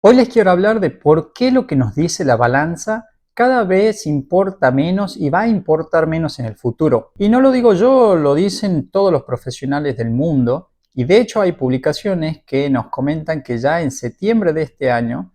Hoy les quiero hablar de por qué lo que nos dice la balanza cada vez importa menos y va a importar menos en el futuro. Y no lo digo yo, lo dicen todos los profesionales del mundo. Y de hecho hay publicaciones que nos comentan que ya en septiembre de este año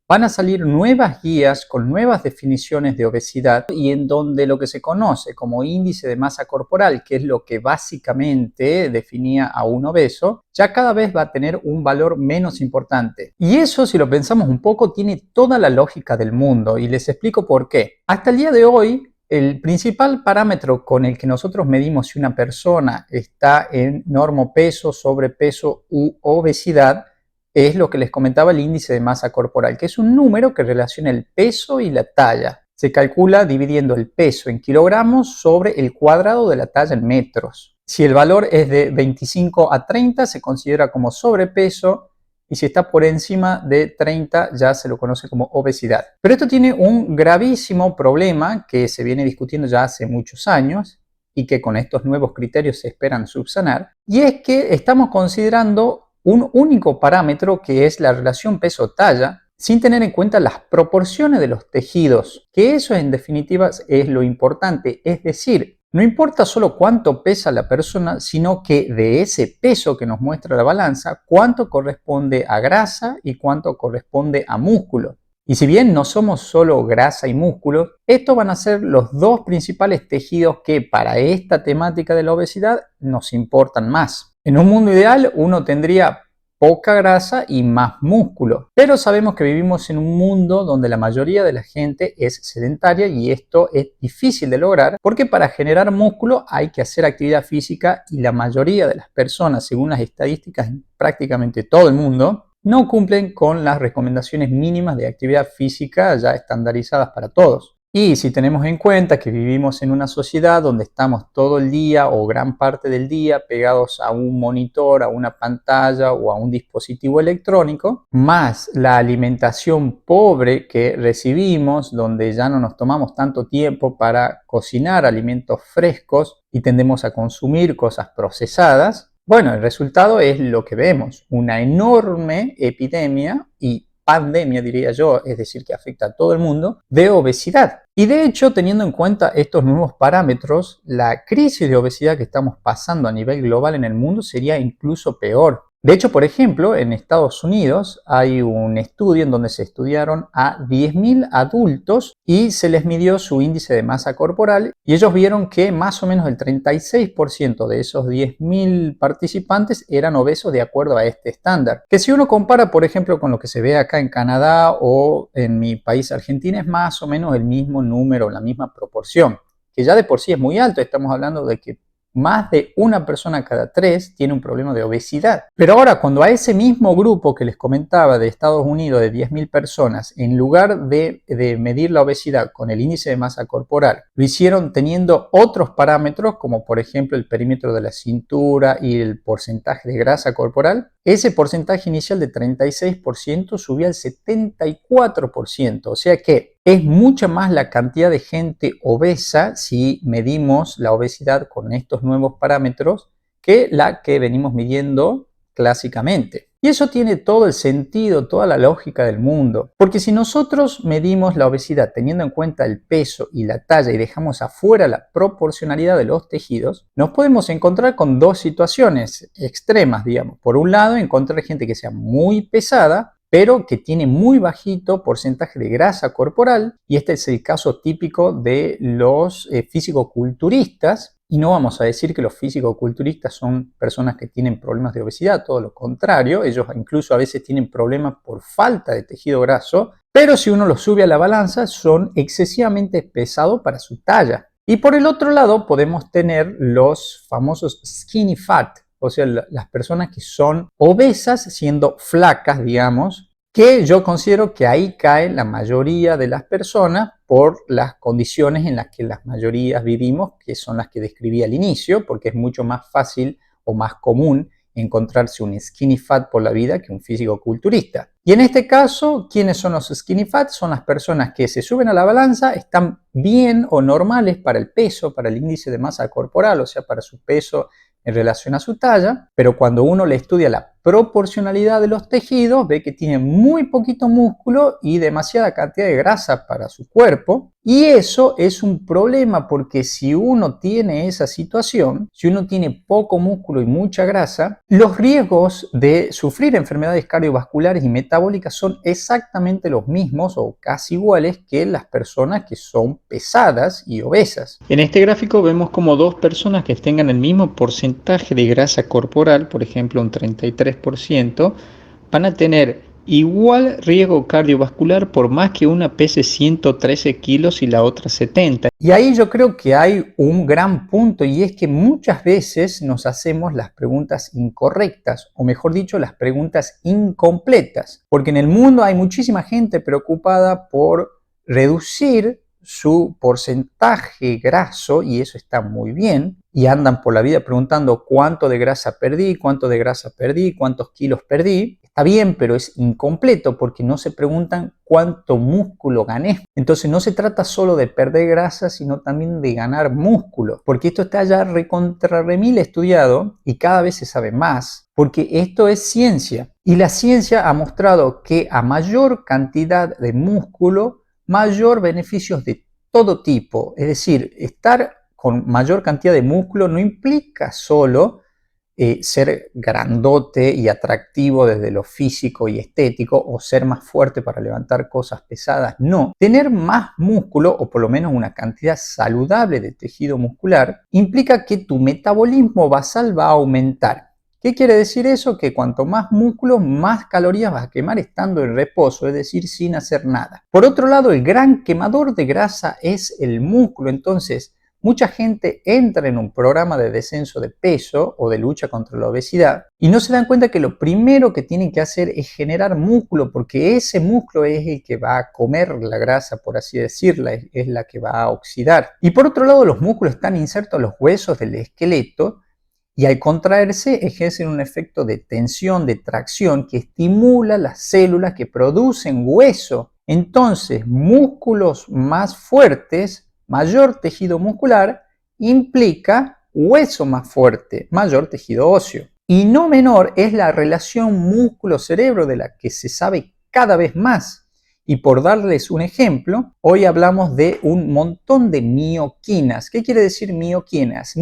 van a salir nuevas guías con nuevas definiciones de obesidad y en donde lo que se conoce como índice de masa corporal, que es lo que básicamente definía a un obeso, ya cada vez va a tener un valor menos importante. Y eso, si lo pensamos un poco, tiene toda la lógica del mundo y les explico por qué. Hasta el día de hoy, el principal parámetro con el que nosotros medimos si una persona está en normopeso, sobrepeso u obesidad es lo que les comentaba el índice de masa corporal, que es un número que relaciona el peso y la talla. Se calcula dividiendo el peso en kilogramos sobre el cuadrado de la talla en metros. Si el valor es de 25 a 30, se considera como sobrepeso, y si está por encima de 30 ya se lo conoce como obesidad. Pero esto tiene un gravísimo problema que se viene discutiendo ya hace muchos años y que con estos nuevos criterios se esperan subsanar, y es que estamos considerando un único parámetro que es la relación peso-talla, sin tener en cuenta las proporciones de los tejidos, que eso en definitiva es lo importante, es decir, no importa solo cuánto pesa la persona, sino que de ese peso que nos muestra la balanza, cuánto corresponde a grasa y cuánto corresponde a músculo. Y si bien no somos solo grasa y músculo, estos van a ser los dos principales tejidos que para esta temática de la obesidad nos importan más. En un mundo ideal uno tendría poca grasa y más músculo, pero sabemos que vivimos en un mundo donde la mayoría de la gente es sedentaria y esto es difícil de lograr porque para generar músculo hay que hacer actividad física y la mayoría de las personas, según las estadísticas en prácticamente todo el mundo, no cumplen con las recomendaciones mínimas de actividad física ya estandarizadas para todos. Y si tenemos en cuenta que vivimos en una sociedad donde estamos todo el día o gran parte del día pegados a un monitor, a una pantalla o a un dispositivo electrónico, más la alimentación pobre que recibimos, donde ya no nos tomamos tanto tiempo para cocinar alimentos frescos y tendemos a consumir cosas procesadas, bueno, el resultado es lo que vemos, una enorme epidemia y pandemia, diría yo, es decir, que afecta a todo el mundo, de obesidad. Y de hecho, teniendo en cuenta estos nuevos parámetros, la crisis de obesidad que estamos pasando a nivel global en el mundo sería incluso peor. De hecho, por ejemplo, en Estados Unidos hay un estudio en donde se estudiaron a 10.000 adultos y se les midió su índice de masa corporal y ellos vieron que más o menos el 36% de esos 10.000 participantes eran obesos de acuerdo a este estándar. Que si uno compara, por ejemplo, con lo que se ve acá en Canadá o en mi país Argentina, es más o menos el mismo número, la misma proporción, que ya de por sí es muy alto. Estamos hablando de que más de una persona cada 3 tiene un problema de obesidad. Pero ahora, cuando a ese mismo grupo que les comentaba de Estados Unidos de 10.000 personas, en lugar de medir la obesidad con el índice de masa corporal, lo hicieron teniendo otros parámetros, como por ejemplo el perímetro de la cintura y el porcentaje de grasa corporal, ese porcentaje inicial de 36% subió al 74%. O sea que es mucha más la cantidad de gente obesa si medimos la obesidad con estos nuevos parámetros que la que venimos midiendo clásicamente. Y eso tiene todo el sentido, toda la lógica del mundo. Porque si nosotros medimos la obesidad teniendo en cuenta el peso y la talla y dejamos afuera la proporcionalidad de los tejidos, nos podemos encontrar con dos situaciones extremas, digamos. Por un lado, encontrar gente que sea muy pesada, pero que tiene muy bajito porcentaje de grasa corporal, y este es el caso típico de los fisicoculturistas. Y no vamos a decir que los fisicoculturistas son personas que tienen problemas de obesidad, todo lo contrario, ellos incluso a veces tienen problemas por falta de tejido graso, pero si uno los sube a la balanza son excesivamente pesados para su talla. Y por el otro lado podemos tener los famosos skinny fat, o sea, las personas que son obesas siendo flacas, digamos, que yo considero que ahí cae la mayoría de las personas por las condiciones en las que las mayorías vivimos, que son las que describí al inicio, porque es mucho más fácil o más común encontrarse un skinny fat por la vida que un físico-culturista. Y en este caso, ¿quiénes son los skinny fat? Son las personas que se suben a la balanza, están bien o normales para el peso, para el índice de masa corporal, o sea, para su peso en relación a su talla, pero cuando uno le estudia la proporcionalidad de los tejidos, ve que tiene muy poquito músculo y demasiada cantidad de grasa para su cuerpo. Y eso es un problema porque si uno tiene esa situación, si uno tiene poco músculo y mucha grasa, los riesgos de sufrir enfermedades cardiovasculares y metabólicas son exactamente los mismos o casi iguales que las personas que son pesadas y obesas. En este gráfico vemos como dos personas que tengan el mismo porcentaje de grasa corporal, por ejemplo un 33%, van a tener igual riesgo cardiovascular por más que una pese 113 kilos y la otra 70. Y ahí yo creo que hay un gran punto, y es que muchas veces nos hacemos las preguntas incorrectas, o mejor dicho, las preguntas incompletas, porque en el mundo hay muchísima gente preocupada por reducir su porcentaje graso, y eso está muy bien, y andan por la vida preguntando cuánto de grasa perdí, cuántos kilos perdí. Está bien, pero es incompleto porque no se preguntan cuánto músculo gané. Entonces no se trata solo de perder grasa, sino también de ganar músculo, porque esto está ya recontra remil estudiado y cada vez se sabe más, porque esto es ciencia. Y la ciencia ha mostrado que a mayor cantidad de músculo, mayor beneficios de todo tipo. Es decir, estar con mayor cantidad de músculo no implica solo ser grandote y atractivo desde lo físico y estético o ser más fuerte para levantar cosas pesadas. No, tener más músculo o por lo menos una cantidad saludable de tejido muscular implica que tu metabolismo basal va a aumentar. ¿Qué quiere decir eso? Que cuanto más músculo, más calorías vas a quemar estando en reposo, es decir, sin hacer nada. Por otro lado, el gran quemador de grasa es el músculo. Entonces, mucha gente entra en un programa de descenso de peso o de lucha contra la obesidad y no se dan cuenta que lo primero que tienen que hacer es generar músculo, porque ese músculo es el que va a comer la grasa, por así decirla, es la que va a oxidar. Y por otro lado, los músculos están insertos en los huesos del esqueleto y al contraerse ejercen un efecto de tensión, de tracción, que estimula las células que producen hueso. Entonces, músculos más fuertes, mayor tejido muscular, implica hueso más fuerte, mayor tejido óseo. Y no menor es la relación músculo-cerebro, de la que se sabe cada vez más. Y por darles un ejemplo, hoy hablamos de un montón de mioquinas. ¿Qué quiere decir mioquinas?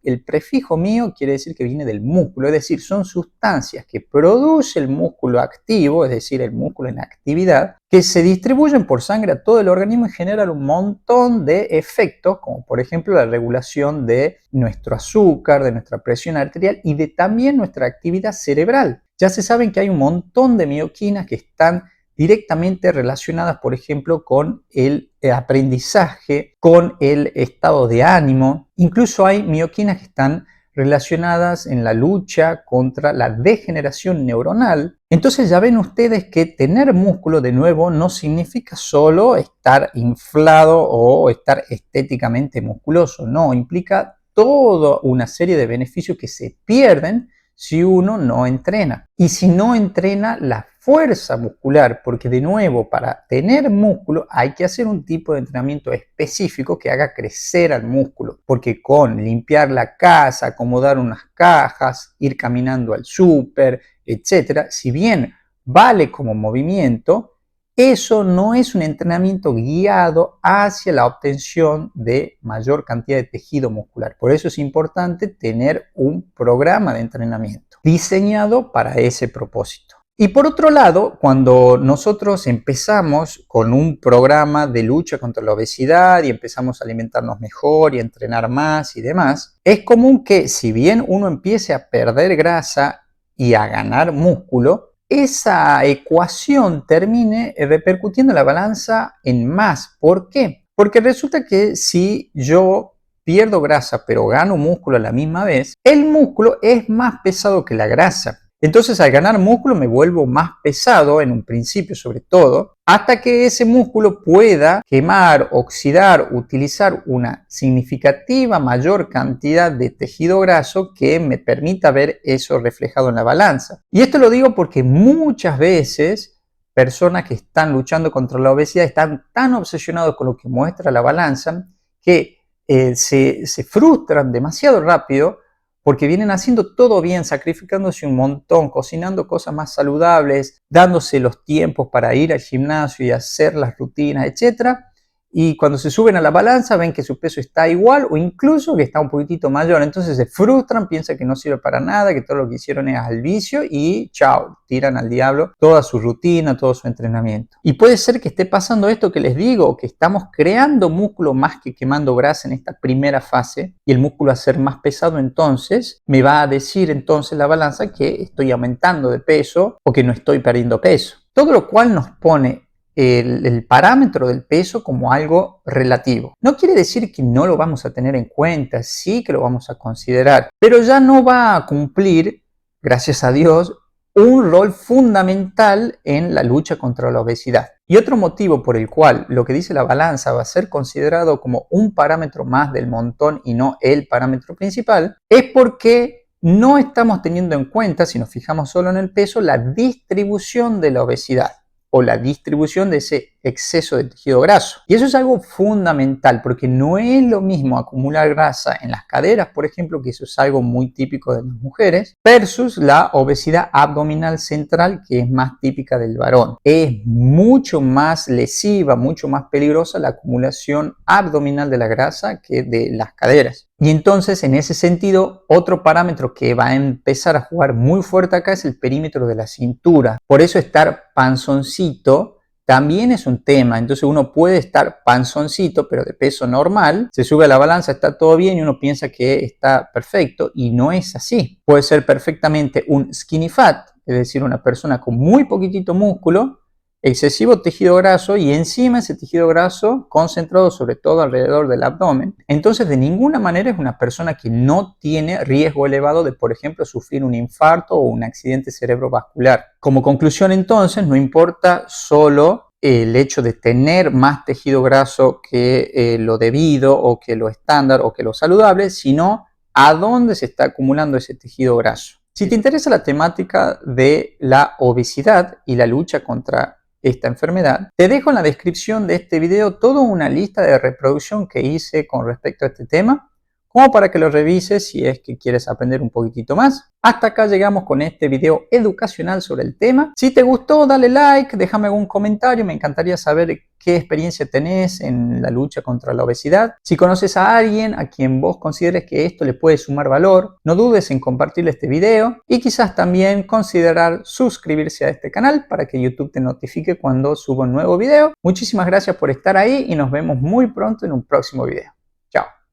El prefijo mio quiere decir que viene del músculo, es decir, son sustancias que produce el músculo activo, es decir, el músculo en actividad, que se distribuyen por sangre a todo el organismo y generan un montón de efectos, como por ejemplo la regulación de nuestro azúcar, de nuestra presión arterial y de también nuestra actividad cerebral. Ya se saben que hay un montón de mioquinas que están directamente relacionadas, por ejemplo, con el aprendizaje, con el estado de ánimo. Incluso hay mioquinas que están relacionadas en la lucha contra la degeneración neuronal. Entonces ya ven ustedes que tener músculo, de nuevo, no significa solo estar inflado o estar estéticamente musculoso. No, implica toda una serie de beneficios que se pierden si uno no entrena. Y si no entrena la fuerza muscular, porque de nuevo, para tener músculo hay que hacer un tipo de entrenamiento específico que haga crecer al músculo, porque con limpiar la casa, acomodar unas cajas, ir caminando al súper, etcétera, si bien vale como movimiento, eso no es un entrenamiento guiado hacia la obtención de mayor cantidad de tejido muscular. Por eso es importante tener un programa de entrenamiento diseñado para ese propósito. Y por otro lado, cuando nosotros empezamos con un programa de lucha contra la obesidad y empezamos a alimentarnos mejor y a entrenar más y demás, es común que si bien uno empiece a perder grasa y a ganar músculo, esa ecuación termine repercutiendo en la balanza en más. ¿Por qué? Porque resulta que si yo pierdo grasa pero gano músculo a la misma vez, el músculo es más pesado que la grasa. Entonces al ganar músculo me vuelvo más pesado en un principio, sobre todo, hasta que ese músculo pueda quemar, oxidar, utilizar una significativa mayor cantidad de tejido graso que me permita ver eso reflejado en la balanza. Y esto lo digo porque muchas veces personas que están luchando contra la obesidad están tan obsesionados con lo que muestra la balanza que se frustran demasiado rápido porque vienen haciendo todo bien, sacrificándose un montón, cocinando cosas más saludables, dándose los tiempos para ir al gimnasio y hacer las rutinas, etc. Y cuando se suben a la balanza ven que su peso está igual o incluso que está un poquitito mayor. Entonces se frustran, piensan que no sirve para nada, que todo lo que hicieron es al vicio y chao, tiran al diablo toda su rutina, todo su entrenamiento. Y puede ser que esté pasando esto que les digo, que estamos creando músculo más que quemando grasa en esta primera fase y el músculo a ser más pesado, entonces me va a decir entonces la balanza que estoy aumentando de peso o que no estoy perdiendo peso. Todo lo cual nos pone el parámetro del peso como algo relativo. No quiere decir que no lo vamos a tener en cuenta, sí que lo vamos a considerar, pero ya no va a cumplir, gracias a Dios, un rol fundamental en la lucha contra la obesidad. Y otro motivo por el cual lo que dice la balanza va a ser considerado como un parámetro más del montón y no el parámetro principal, es porque no estamos teniendo en cuenta, si nos fijamos solo en el peso, la distribución de la obesidad o la distribución de ese exceso de tejido graso. Y eso es algo fundamental porque no es lo mismo acumular grasa en las caderas, por ejemplo, que eso es algo muy típico de las mujeres, versus la obesidad abdominal central, que es más típica del varón. Es mucho más lesiva, mucho más peligrosa la acumulación abdominal de la grasa que de las caderas. Y entonces, en ese sentido, otro parámetro que va a empezar a jugar muy fuerte acá es el perímetro de la cintura. Por eso estar panzoncito también es un tema. Entonces uno puede estar panzoncito, pero de peso normal, se sube a la balanza, está todo bien y uno piensa que está perfecto y no es así. Puede ser perfectamente un skinny fat, es decir, una persona con muy poquitito músculo, excesivo tejido graso y encima ese tejido graso concentrado sobre todo alrededor del abdomen. Entonces de ninguna manera es una persona que no tiene riesgo elevado de, por ejemplo, sufrir un infarto o un accidente cerebrovascular. Como conclusión entonces, no importa solo el hecho de tener más tejido graso que lo debido o que lo estándar o que lo saludable, sino a dónde se está acumulando ese tejido graso. Si te interesa la temática de la obesidad y la lucha contra esta enfermedad, te dejo en la descripción de este video toda una lista de reproducción que hice con respecto a este tema, como para que lo revises si es que quieres aprender un poquitito más. Hasta acá llegamos con este video educacional sobre el tema. Si te gustó, dale like, déjame algún comentario, me encantaría saber qué experiencia tenés en la lucha contra la obesidad. Si conoces a alguien a quien vos consideres que esto le puede sumar valor, no dudes en compartirle este video y quizás también considerar suscribirse a este canal para que YouTube te notifique cuando suba un nuevo video. Muchísimas gracias por estar ahí y nos vemos muy pronto en un próximo video.